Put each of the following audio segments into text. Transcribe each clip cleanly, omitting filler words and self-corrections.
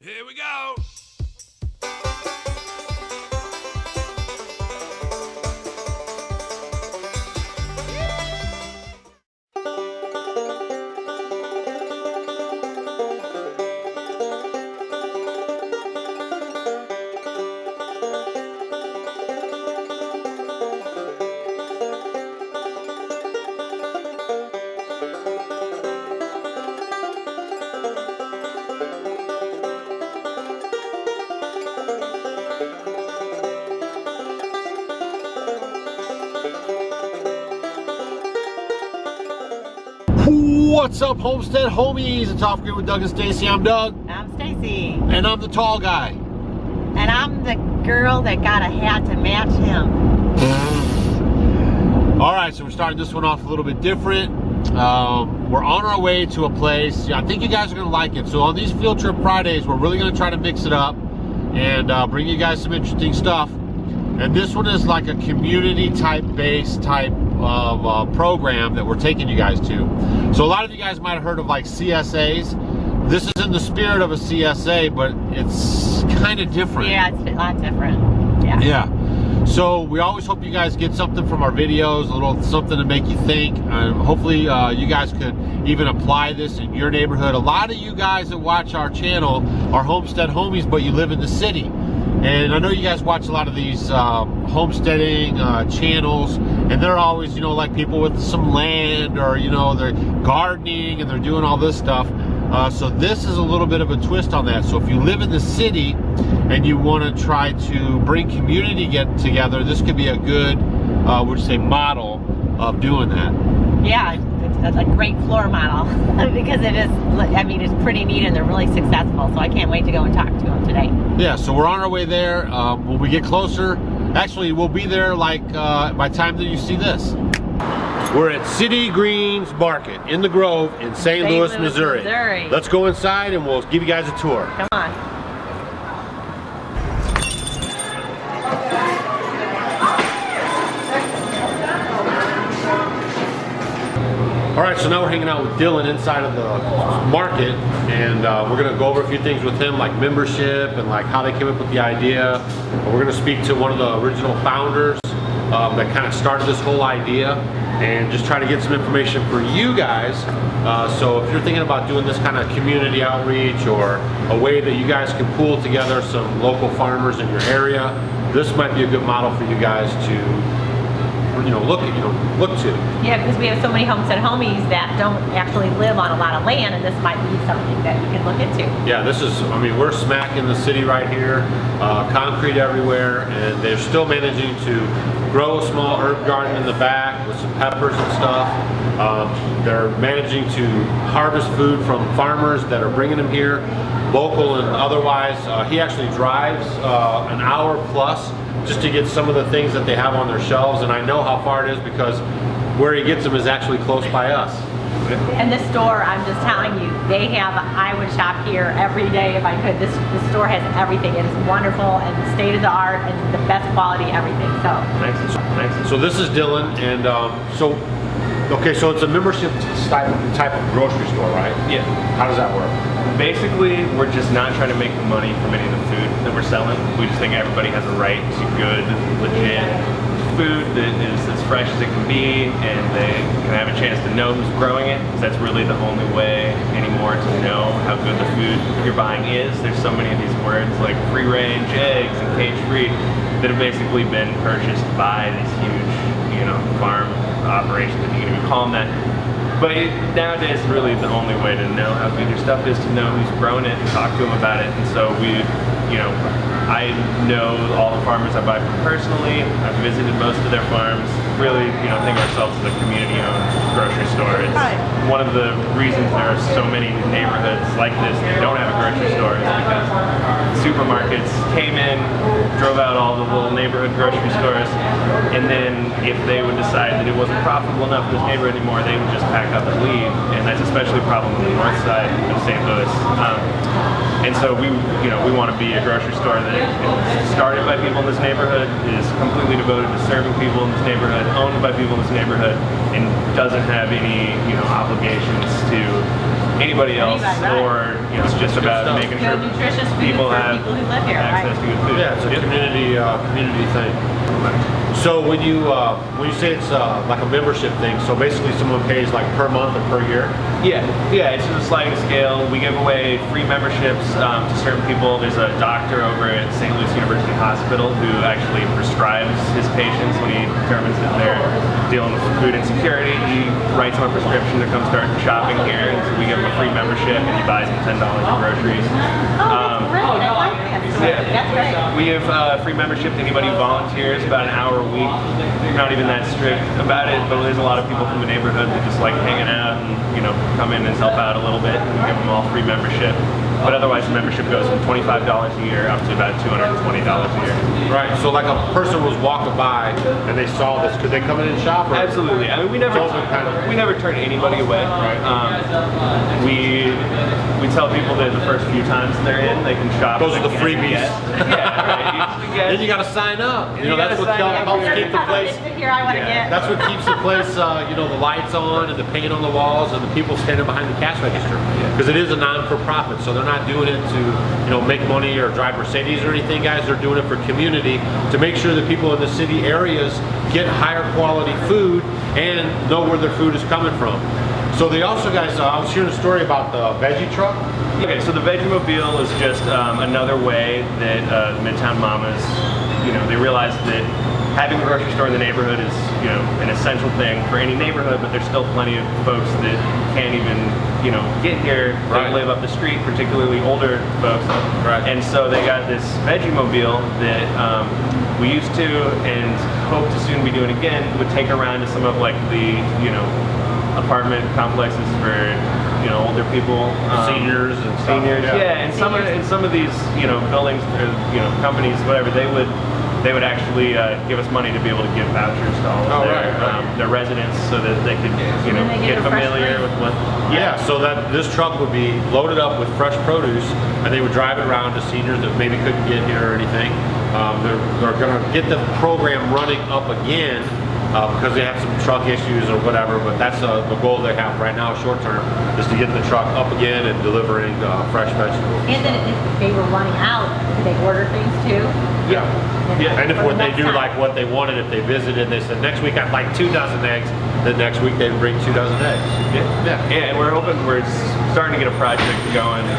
Here we go. What's up, Homestead homies? It's Off Grid with Doug and Stacy. I'm Doug. I'm Stacy. And I'm the tall guy. And I'm the girl that got a hat to match him. Alright, so we're starting this one off a little bit different. We're on our way to a place. I think you guys are going to like it. So on these Field Trip Fridays, we're really going to try to mix it up and bring you guys some interesting stuff. And this one is like a community based type of program that we're taking you guys to. So a lot of you guys might have heard of like CSAs. This is in the spirit of a CSA, but it's kind of different. Yeah, it's a lot different. Yeah. Yeah. So we always hope you guys get something from our videos, a little something to make you think. Hopefully you guys could even apply this in your neighborhood. A lot of you guys that watch our channel are homestead homies, but you live in the city. And I know you guys watch a lot of these homesteading channels, and they're always, you know, like people with some land, or, you know, they're gardening and they're doing all this stuff. So this is a little bit of a twist on that. So if you live in the city and you want to try to bring community together, this could be a good, would you say, model of doing that. Yeah, it's a great floor model because it is, I mean, it's pretty neat and they're really successful. So I can't wait to go and talk to them today. Yeah, so we're on our way there. When we get closer, actually we'll be there like by the time that you see this. We're at City Greens Market in the Grove in St. Louis, Missouri. Let's go inside and we'll give you guys a tour. Come on. All right, so now we're hanging out with Dylan inside of the market, and we're gonna go over a few things with him, like membership and like how they came up with the idea. We're gonna speak to one of the original founders that kind of started this whole idea, and just try to get some information for you guys. So if you're thinking about doing this kind of community outreach, or a way that you guys can pool together some local farmers in your area, this might be a good model for you guys to, you know, look to. Yeah, because we have so many homestead homies that don't actually live on a lot of land, and this might be something that you can look into. Yeah, this is, I mean, we're smack in the city right here, concrete everywhere, and they're still managing to grow a small herb garden in the back with some peppers and stuff. They're managing to harvest food from farmers that are bringing them here, local and otherwise. He actually drives an hour plus just to get some of the things that they have on their shelves, and I know how far it is because where he gets them is actually close by us. And this store, I'm just telling you, they have, I would shop here every day if I could. This store has everything. It is wonderful and state of the art and the best quality everything. So thanks. So this is Dylan, and okay, so it's a membership type of grocery store, right? Yeah. How does that work? Basically, we're just not trying to make the money from any of the food that we're selling. We just think everybody has a right to good, legit food that is as fresh as it can be, and they can have a chance to know who's growing it, because that's really the only way anymore to know how good the food you're buying is. There's so many of these words like free range eggs and cage free that have basically been purchased by these huge, you know, farm operations, if you can even call them that. But nowadays, really the only way to know how good your stuff is to know who's growing it and talk to them about it. And so we, you know, I know all the farmers I buy from personally. I've visited most of their farms. Really, you know, think of ourselves as a community-owned grocery store. It's one of the reasons there are so many neighborhoods like this that don't have a grocery store is because supermarkets came in, drove out all the little neighborhood grocery stores, and then if they would decide that it wasn't profitable enough in this neighborhood anymore, they would just pack up and leave. And that's especially a problem on the north side of St. Louis. And so we want to be a grocery store that is started by people in this neighborhood, is completely devoted to serving people in this neighborhood, owned by people in this neighborhood, and doesn't have any obligations to anybody else, or it's just about making sure nutritious food people for have people who live here, access to good food. Yeah, it's a community thing. So when you say it's like a membership thing, so basically someone pays like per month or per year? Yeah, it's just a sliding scale. We give away free memberships to certain people. There's a doctor over at St. Louis University Hospital who actually prescribes his patients when he determines that they're dealing with food insecurity. He writes them a prescription to come start shopping here, and so we give him a free membership, and he buys them $10 of groceries. That's great. We have free membership to anybody who volunteers, about an hour a week. We're not even that strict about it, but there's a lot of people from the neighborhood that just like hanging out and come in and help out a little bit. We give them all free membership. But otherwise, the membership goes from $25 a year up to about $220 a year. Right. So like a person was walking by and they saw this, could they come in and shop? Or? Absolutely. I mean, we never turn anybody away. Right. We tell people that the first few times they're in, they can shop. Those are the freebies. Yeah, right. Then you got to sign up. That's what helps keep the place. That's what keeps the place, the lights on and the paint on the walls and the people standing behind the cash register. Because it is a non-for-profit, so they're not doing it to make money or drive Mercedes or anything, guys. They're doing it for community, to make sure that people in the city areas get higher quality food and know where their food is coming from. So they also, guys, I was hearing a story about the veggie truck. Okay, so the Vegemobile is just another way that Midtown Mamas, they realize that having a grocery store in the neighborhood is, an essential thing for any neighborhood, but there's still plenty of folks that can't even, get here. They live up the street, particularly older folks. Right. And so they got this Vegemobile that we used to and hope to soon be doing again, would take around to some of like the, apartment complexes for older people, seniors and stuff. And some of these buildings or companies, whatever, they would actually give us money to be able to give vouchers to all of their residents so that they could get familiar with what. Yeah, so that this truck would be loaded up with fresh produce, and they would drive it around to seniors that maybe couldn't get here or anything. They're going to get the program running up again. Because they have some truck issues or whatever, but that's the goal they have right now, short term, is to get the truck up again and delivering fresh vegetables. And then if they were running out, did they order things too? Yeah. And if what they do like what they wanted, if they visited, they said next week I'd like 2 dozen eggs, then next week they'd bring 2 dozen eggs. Yeah, and we're starting to get a project going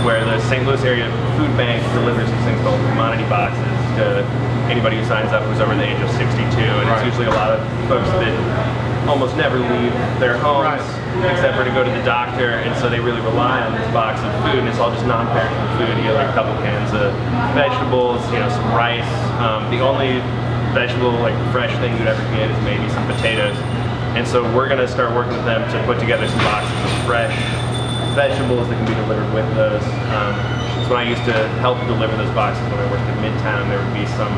where the St. Louis area food bank delivers these things called commodity boxes to anybody who signs up who's over the age of 62, and it's usually a lot of folks that almost never leave their homes except for to go to the doctor, and so they really rely on this box of food, and it's all just non-perishable food. You get like a couple cans of vegetables, some rice. The only vegetable, like fresh thing you'd ever get is maybe some potatoes, and so we're gonna start working with them to put together some boxes of fresh vegetables that can be delivered with those. So when I used to help deliver those boxes when I worked in Midtown, there would be some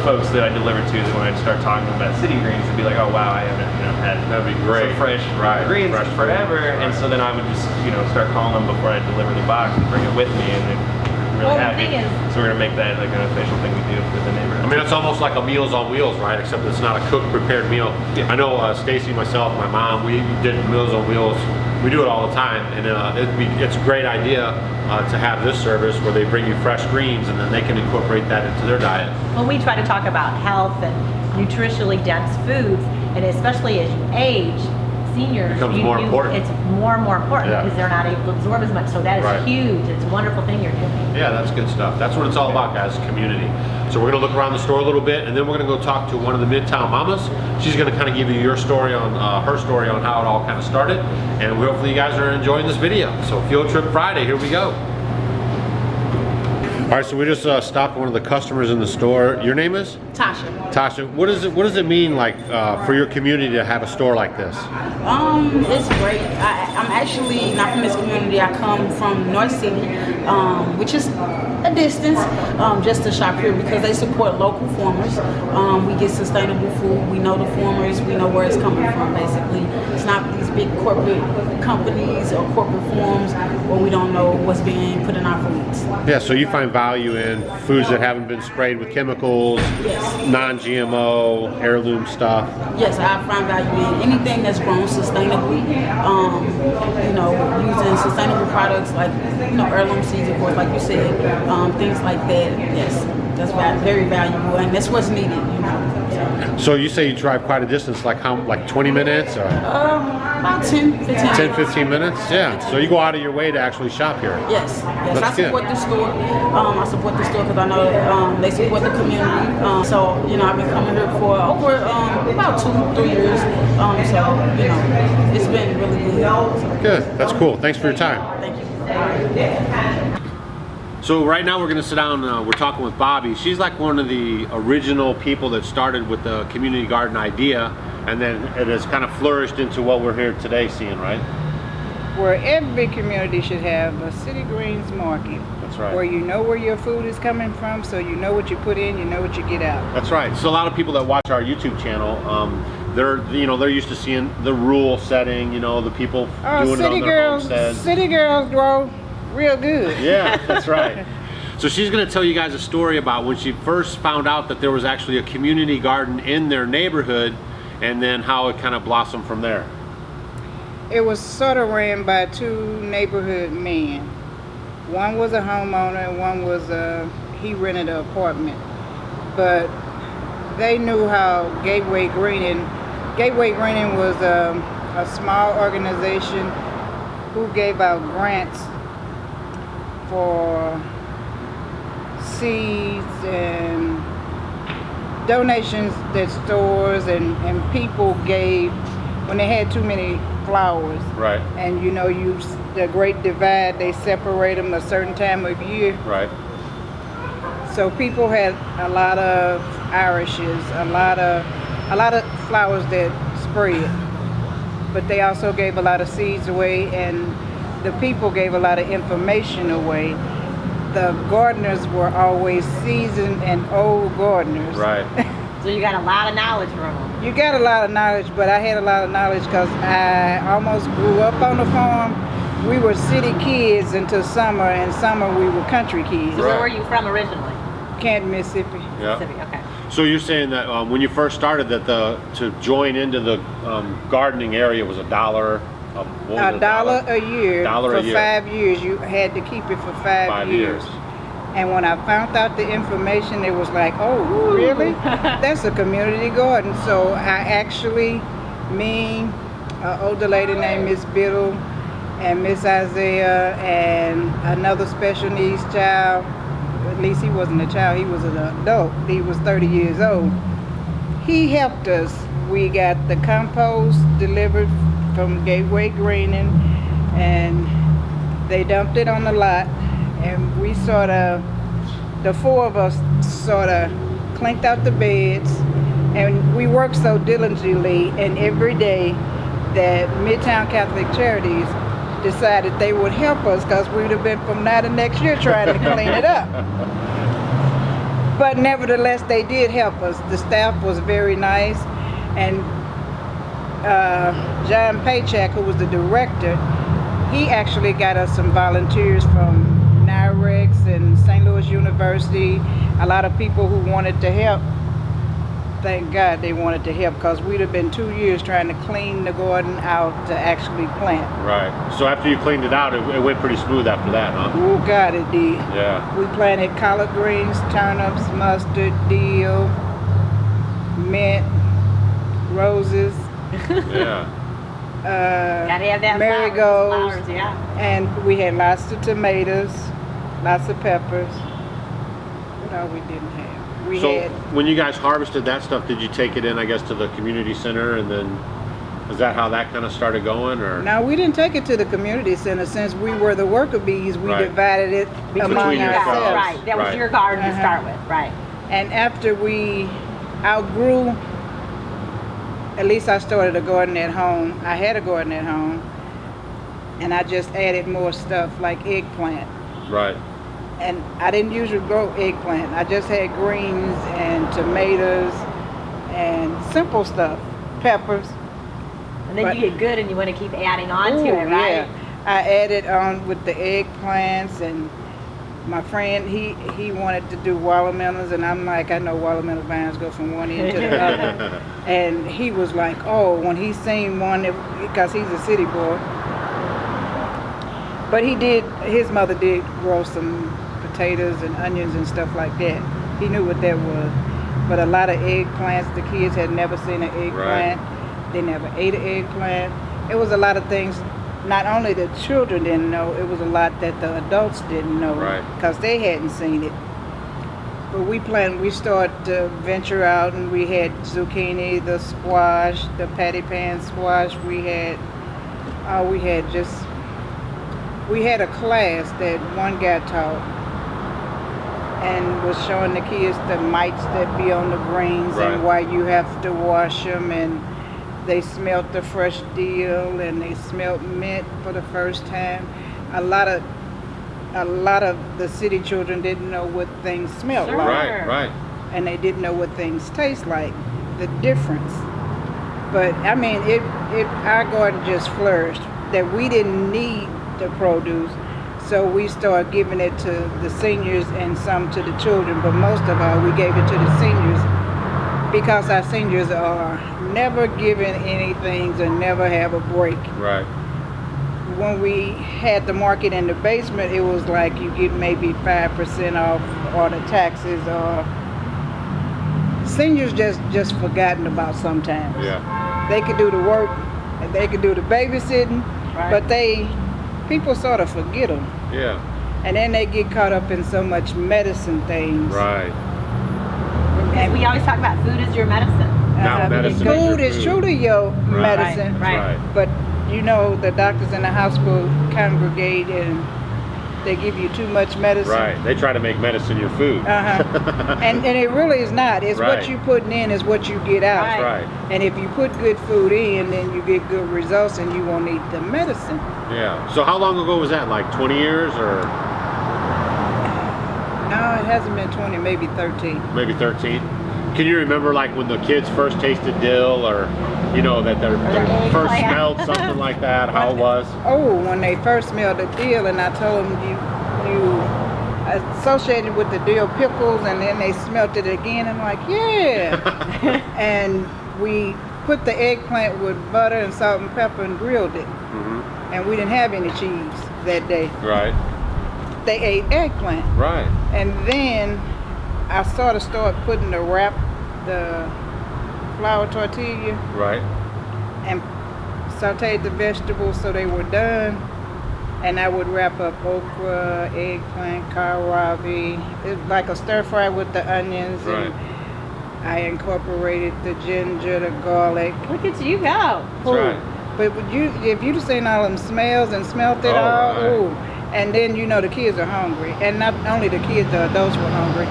folks that I delivered to that when I'd start talking about city greens, they'd be like, "Oh wow, I haven't had that'd be great. some fresh greens fresh forever." And so then I would just start calling them before I deliver the box and bring it with me, and they're really happy. So we're gonna make that like an official thing we do with the neighborhood. I mean, it's almost like a Meals on Wheels, right? Except it's not a cooked, prepared meal. Yeah. I know Stacy, myself, my mom, we did Meals on Wheels. We do it all the time, and it's a great idea to have this service where they bring you fresh greens and then they can incorporate that into their diet. Well, we try to talk about health and nutritionally dense foods, and especially as you age, seniors, becomes more important. It's more and more important because they're not able to absorb as much. So that is huge. It's a wonderful thing you're doing. Yeah, that's good stuff. That's what it's all about, guys, community. So we're going to look around the store a little bit, and then we're going to go talk to one of the Midtown Mamas. She's going to kind of give you her story on how it all kind of started, and hopefully you guys are enjoying this video. So Field Trip Friday, here we go. All right, so we just stopped one of the customers in the store. Your name is? Tasha. Tasha, what does it mean like for your community to have a store like this? It's great. I'm actually not from this community. I come from North City, which is a distance, just to shop here because they support local farmers. We get sustainable food. We know the farmers. We know where it's coming from. Basically, it's not these big corporate companies or corporate farms or we don't know what's being put in our foods. Yeah, so you find value in foods that haven't been sprayed with chemicals, Yes. non-GMO, heirloom stuff. Yes, I find value in anything that's grown sustainably. You know, using sustainable products like, you know, heirloom seeds, of course, like you said, things like that. Yes, that's very valuable, and that's what's needed. You know. So you say you drive quite a distance, like how, like 20 minutes or About 10, 15 minutes. 10, 15 minutes? Yeah. So you go out of your way to actually shop here. Yes, yes. That's I support the store. I support the store because I know they support the community. So, you know, I've been coming here for over about 2-3 years. So, you know, it's been really good. Good. That's cool. Thanks for your time. Thank you. So right now we're going to sit down, we're talking with Bobby. She's like one of the original people that started with the community garden idea, and then it has kind of flourished into what we're here today seeing, right? Where every community should have a city greens market. That's right. Where you know where your food is coming from, so you know what you put in, you know what you get out. That's right. So a lot of people that watch our YouTube channel, they're used to seeing the rural setting, you know, the people doing it on their homesteads. City girls grow real good. Yeah, that's right. So she's going to tell you guys a story about when she first found out that there was actually a community garden in their neighborhood, and then how it kind of blossomed from there. It was sort of ran by two neighborhood men. One was a homeowner and one was he rented an apartment. But they knew how Gateway Greening was a small organization who gave out grants for seeds and donations that stores and people gave when they had too many flowers. Right. And you know, the Great Divide, they separate them a certain time of year. Right. So people had a lot of Irishes, a lot of flowers that spread. But they also gave a lot of seeds away, and the people gave a lot of information away. The gardeners were always seasoned and old gardeners. Right. So you got a lot of knowledge from them. You got a lot of knowledge, but I had a lot of knowledge because I almost grew up on the farm. We were city kids until summer, and summer we were country kids. So where were you from originally? Canton, Mississippi. Yeah. Mississippi, okay. So you're saying that when you first started that to join into the gardening area was $1. $1 a year $1 a for year. 5 years. You had to keep it for 5 years. And when I found out the information, it was like, oh, really? That's a community garden. So I actually, me, an older lady named Miss Biddle, and Miss Isaiah, and another special needs child. At least he wasn't a child, he was an adult. He was 30 years old. He helped us. We got the compost delivered from Gateway Greening, and they dumped it on the lot, and we the four of us sort of clinked out the beds, and we worked so diligently and every day that Midtown Catholic Charities decided they would help us, because we would have been from now to next year trying to clean it up. But nevertheless, they did help us. The staff was very nice, and John Paycheck, who was the director, he actually got us some volunteers from NOURISHING and St. Louis University. A lot of people who wanted to help. Thank God they wanted to help, because we'd have been 2 years trying to clean the garden out to actually plant. Right. So after you cleaned it out, it went pretty smooth after that, huh? Oh God, it did. Yeah. We planted collard greens, turnips, mustard, dill, mint, roses. Yeah. Gotta have that marigolds, flowers, yeah. And we had lots of tomatoes, lots of peppers. What all we didn't have? We So had, when you guys harvested that stuff, did you take it in, I guess, to the community center, and then is that how that kind of started going, or? no, we didn't take it to the community center. Since we were the worker bees, we Right. divided it Between among yourselves. ourselves. Right, that was Right. your garden to Uh-huh. start with, right. And after we outgrew, at least I started a garden at home. I had a garden at home, and I just added more stuff like eggplant. Right. And I didn't usually grow eggplant. I just had greens and tomatoes and simple stuff, peppers. And then Right. you get good and you want to keep adding on to Ooh, it, right? yeah. I added on with the eggplants, and my friend, he wanted to do watermelons, and I'm like, I know watermelon vines go from one end to the other. And he was like, oh, when he seen one, because he's a city boy. But his mother did grow some potatoes and onions and stuff like that. He knew what that was. But a lot of eggplants, the kids had never seen an eggplant. Right. They never ate an eggplant. It was a lot of things. Not only the children didn't know, it was a lot that the adults didn't know, because they hadn't seen it. But we started to venture out, and we had zucchini, the squash, the patty pan squash. We had a class that one guy taught, and was showing the kids the mites that be on the greens and why you have to wash them, and they smelt the fresh dill, and they smelt mint for the first time. A lot of the city children didn't know what things smelled like. Right. And they didn't know what things taste like, the difference. But I mean, our garden just flourished, that we didn't need the produce, so we started giving it to the seniors and some to the children, but most of all we gave it to the seniors, because our seniors are never given anything and never have a break. Right. When we had the market in the basement, it was like you get maybe 5% off or the taxes, or seniors just forgotten about sometimes. Yeah. They could do the work and they could do the babysitting, but people sort of forget them. Yeah. And then they get caught up in so much medicine things. Right. And we always talk about food is your medicine. Now medicine food is truly your medicine. Right. But you know, the doctors in the hospital congregate and they give you too much medicine. Right. They try to make medicine your food. And it really is not. It's what you putting in is what you get out. That's right. And if you put good food in, then you get good results, and you won't need the medicine. Yeah. So how long ago was that? Like 20 years or? No, it hasn't been 20, maybe 13. Maybe 13. Can you remember like when the kids first tasted dill, or you know, that their first smelled something like that, how it was? Oh, when they first smelled the dill, and I told them you associated with the dill pickles, and then they smelt it again, and I'm like, yeah. And we put the eggplant with butter and salt and pepper and grilled it. And we didn't have any cheese that day. Right. They ate eggplant. Right. And then I sort of started putting the flour tortilla. Right. And sauteed the vegetables so they were done. And I would wrap up okra, eggplant, kohlrabi. It was like a stir fry with the onions. Right. And I incorporated the ginger, the garlic. Look at you go. That's right. But if you'd seen all them smells and smelt it all, ooh. And then you know the kids are hungry. And not only the kids, the adults were hungry.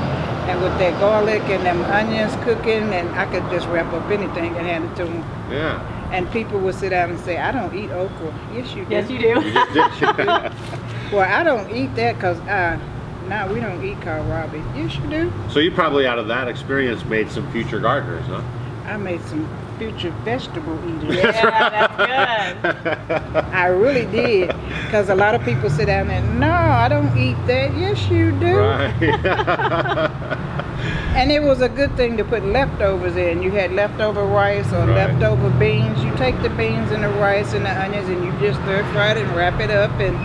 And with that garlic and them onions cooking, and I could just wrap up anything and hand it to them. Yeah. And people would sit down and say, I don't eat okra. Yes, you do. Yes, you do. Well, I don't eat that because, we don't eat kohlrabi. Yes, you do. So you probably out of that experience made some future gardeners, huh? I made some future vegetable eaters. Yeah, that's good. I really did. Because a lot of people sit down and, no, I don't eat that. Yes, you do. Right. And it was a good thing to put leftovers in. You had leftover rice or leftover beans. You take the beans and the rice and the onions and you just stir fry it and wrap it up, and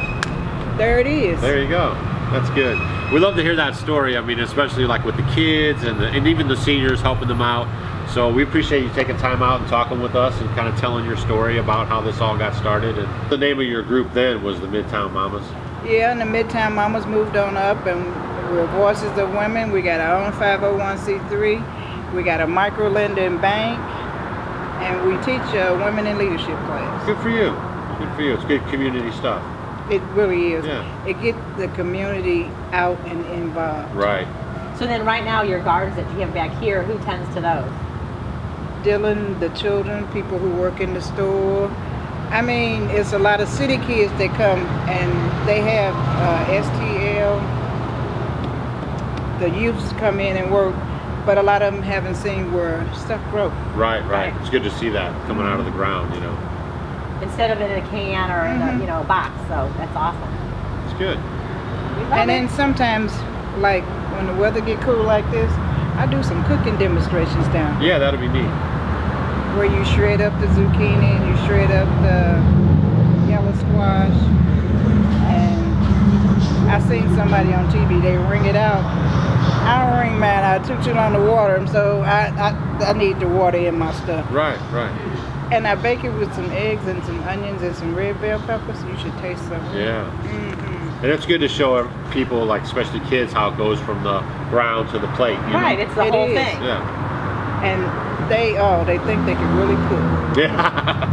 there it is. There you go. That's good. We love to hear that story. I mean, especially like with the kids and even the seniors, helping them out. So we appreciate you taking time out and talking with us and kind of telling your story about how this all got started. And the name of your group then was the Midtown Mamas. Yeah, and the Midtown Mamas moved on up, and we're Voices of Women. We got our own 501c3. We got a micro-lending bank, and we teach women in leadership class. Good for you. Good for you. It's good community stuff. It really is. Yeah. It gets the community out and involved. Right. So then right now your gardens that you have back here, who tends to those? Dylan, the children, people who work in the store. I mean, it's a lot of city kids that come and they have STL. The youths come in and work, but a lot of them haven't seen where stuff grows. Right. It's good to see that coming out of the ground, you know. instead of in a can or in a, you know, box. So that's awesome. It's good. And then sometimes, like when the weather get cool like this, I do some cooking demonstrations down Yeah, that'll be neat. where you shred up the zucchini and you shred up the yellow squash. And I seen somebody on TV, they wring it out. I don't wring mine out, too long to water them, so I need the water in my stuff. Right, right. And I bake it with some eggs and some onions and some red bell peppers. You should taste some. Yeah. And it's good to show people, like especially kids, how it goes from the ground to the plate. You Right, know? it's the It whole is. thing. Yeah. And they think they can really cook. Yeah.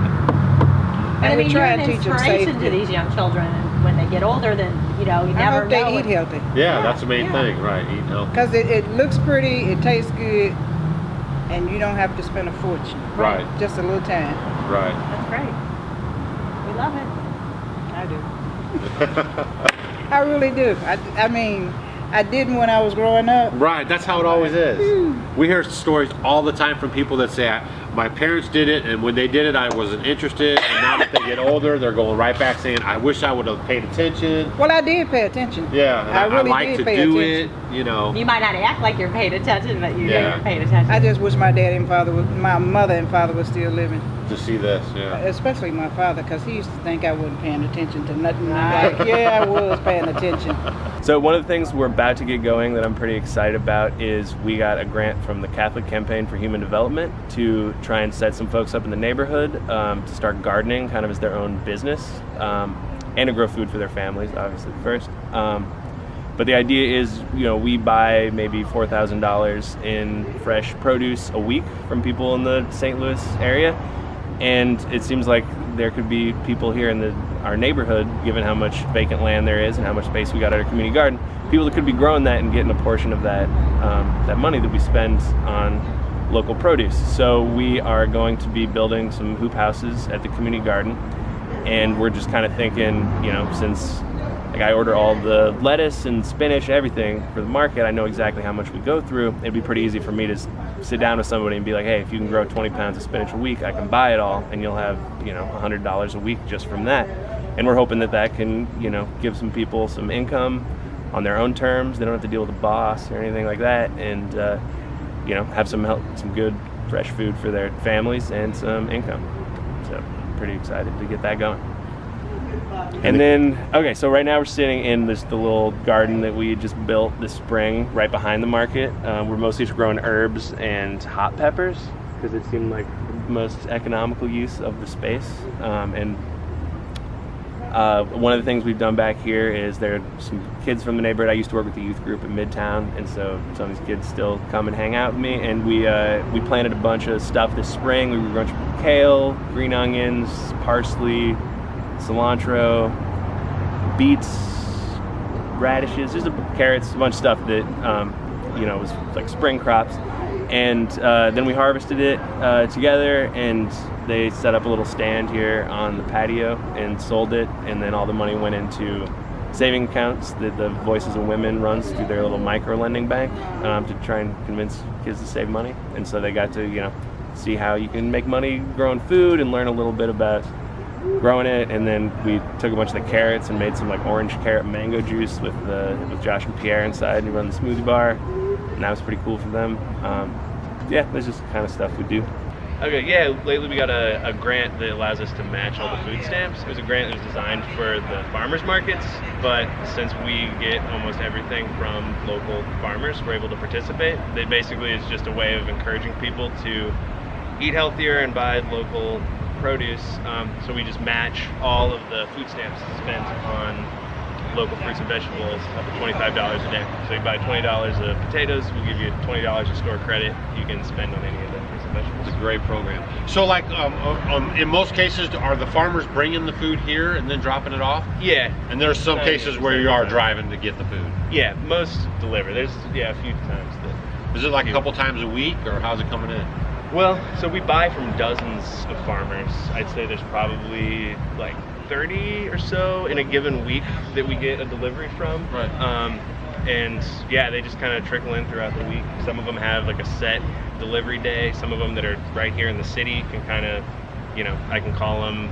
And I we mean, try you're an and teach them inspiration to safety. these young children. And when they get older, then, you know, you I never hope they know. eat what- healthy. Yeah, that's the main Yeah. thing, right? Eating healthy. Because it looks pretty, it tastes good, and you don't have to spend a fortune. Right, Just a little time. right. That's great. We love it. I do. I really do. I mean, I didn't when I was growing up. Right, that's how it always is. We hear stories all the time from people that say, my parents did it, and when they did it, I wasn't interested, and now that they get older, they're going right back saying, I wish I would have paid attention. Well, I did pay attention. Yeah, and I I really like did to pay do attention. it, you know. You might not act like you're paying attention, but you Yeah. are paying attention. I just wish my daddy and father, my mother and father were still living. To see this, yeah. Especially my father, because he used to think I wasn't paying attention to nothing. I'm like, yeah, I was paying attention. So one of the things we're about to get going that I'm pretty excited about is we got a grant from the Catholic Campaign for Human Development to try and set some folks up in the neighborhood to start gardening kind of as their own business and to grow food for their families, obviously first. But the idea is, you know, we buy maybe $4,000 in fresh produce a week from people in the St. Louis area. And it seems like there could be people here in our neighborhood, given how much vacant land there is and how much space we got at our community garden, people that could be growing that and getting a portion of that that money that we spend on local produce. So we are going to be building some hoop houses at the community garden, and we're just kind of thinking, you know, since like I order all the lettuce and spinach and everything for the market, I know exactly how much we go through. It'd be pretty easy for me to sit down with somebody and be like, hey, if you can grow 20 pounds of spinach a week, I can buy it all, and you'll have, you know, $100 a week just from that. And we're hoping that that can, you know, give some people some income on their own terms. They don't have to deal with a boss or anything like that, and you know, have some good fresh food for their families and some income. So pretty excited to get that going. And then, okay, so right now we're sitting in the little garden that we just built this spring right behind the market. We're mostly just growing herbs and hot peppers because it seemed like the most economical use of the space. And one of the things we've done back here is there are some kids from the neighborhood. I used to work with the youth group in Midtown, and so some of these kids still come and hang out with me. And we planted a bunch of stuff this spring. We grew a bunch of kale, green onions, parsley, cilantro, beets, radishes, just carrots, a bunch of stuff that you know, was like spring crops. And then we harvested it together, and they set up a little stand here on the patio and sold it, and then all the money went into saving accounts that the Voices of Women runs through their little micro lending bank to try and convince kids to save money. And so they got to, you know, see how you can make money growing food and learn a little bit about growing it. And then we took a bunch of the carrots and made some like orange carrot mango juice with Josh and Pierre inside, and we run the smoothie bar, and that was pretty cool for them. Yeah, that's just the kind of stuff we do. Okay, yeah, lately we got a grant that allows us to match all the food stamps. It was a grant that was designed for the farmers markets, but since we get almost everything from local farmers, we're able to participate. It basically is just a way of encouraging people to eat healthier and buy local produce. So we just match all of the food stamps spent on local fruits and vegetables up to $25 a day. So you buy $20 of potatoes, we'll give you $20 of store credit you can spend on any of the fruits and vegetables. It's a great program. So like in most cases, are the farmers bringing the food here and then dropping it off? Yeah. And there's some cases where you are driving to get the food? Yeah, most deliver. There's, yeah, a few times that. Is it like a couple times a week, or how's it coming in? Well, so we buy from dozens of farmers. I'd say there's probably like 30 or so in a given week that we get a delivery from. Right. And yeah, they just kind of trickle in throughout the week. Some of them have like a set delivery day. Some of them that are right here in the city can kind of, you know, I can call them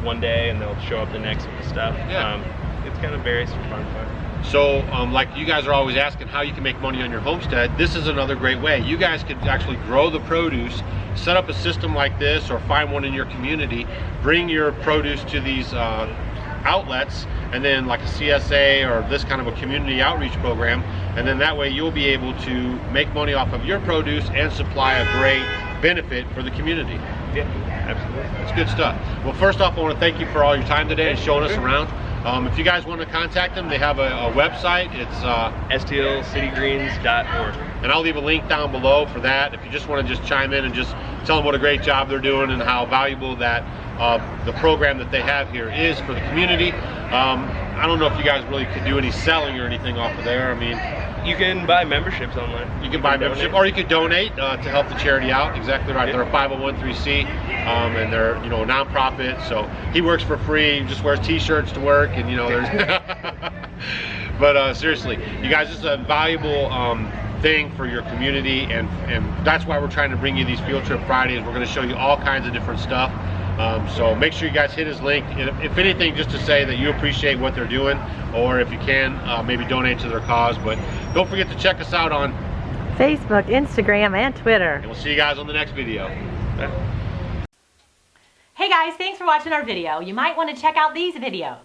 one day and they'll show up the next with the stuff. Yeah. It's kind of various from farm to farm. So, like you guys are always asking how you can make money on your homestead, this is another great way. You guys could actually grow the produce, set up a system like this, or find one in your community, bring your produce to these outlets, and then like a CSA or this kind of a community outreach program, and then that way you'll be able to make money off of your produce and supply a great benefit for the community. Yeah, absolutely. That's good stuff. Well, first off, I want to thank you for all your time today and showing us around. If you guys want to contact them, they have a website. It's stlcitygreens.org. and I'll leave a link down below for that. If you just want to just chime in and just tell them what a great job they're doing and how valuable that the program that they have here is for the community. I don't know if you guys really could do any selling or anything off of there. I mean, you can buy memberships online. You can buy membership, or you could donate to help the charity out. Exactly right. They're a 501(c)(3), and they're a nonprofit. So he works for free. He just wears T-shirts to work, and there's. But seriously, you guys, this is a valuable thing for your community, and that's why we're trying to bring you these Field Trip Fridays. We're going to show you all kinds of different stuff. So make sure you guys hit his link, if anything, just to say that you appreciate what they're doing, or if you can, maybe donate to their cause. But don't forget to check us out on Facebook, Instagram, and Twitter. And we'll see you guys on the next video. Hey guys, thanks for watching our video. You might want to check out these videos.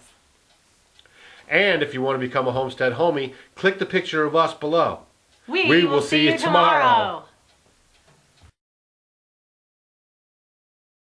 And if you want to become a homestead homie, click the picture of us below. We will see you tomorrow.